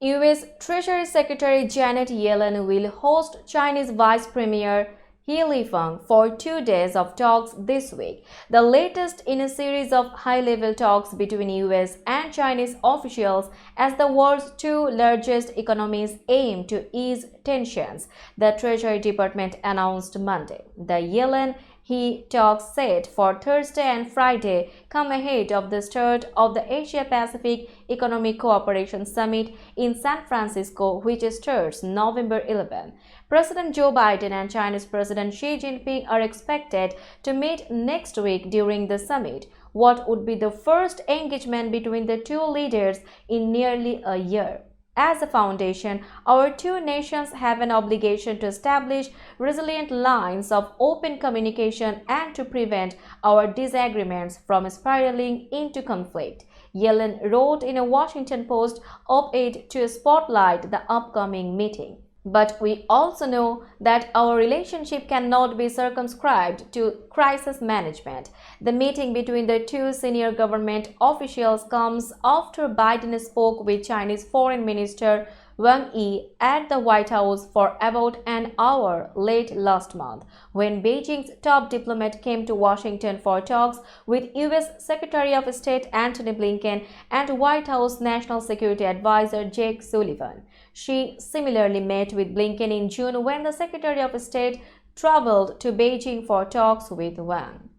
U.S. Treasury Secretary Janet Yellen will host Chinese Vice Premier He Lifeng for 2 days of talks this week, the latest in a series of high-level talks between U.S. and Chinese officials as the world's two largest economies aim to ease tensions, the Treasury Department announced Monday. The Yellen-He talks set for Thursday and Friday come ahead of the start of the Asia-Pacific Economic Cooperation Summit in San Francisco, which starts November 11. President Joe Biden and Chinese President Xi Jinping are expected to meet next week during the summit, what would be the first engagement between the two leaders in nearly a year. As a foundation, our two nations have an obligation to establish resilient lines of open communication and to prevent our disagreements from spiraling into conflict, Yellen wrote in a Washington Post op-ed to spotlight the upcoming meeting. But we also know that our relationship cannot be circumscribed to crisis management. The meeting between the two senior government officials comes after Biden spoke with Chinese Foreign Minister Wang Yi at the White House for about an hour late last month, when Beijing's top diplomat came to Washington for talks with U.S. Secretary of State Antony Blinken and White House National Security Advisor Jake Sullivan. She similarly met with Blinken in June when the Secretary of State traveled to Beijing for talks with Wang.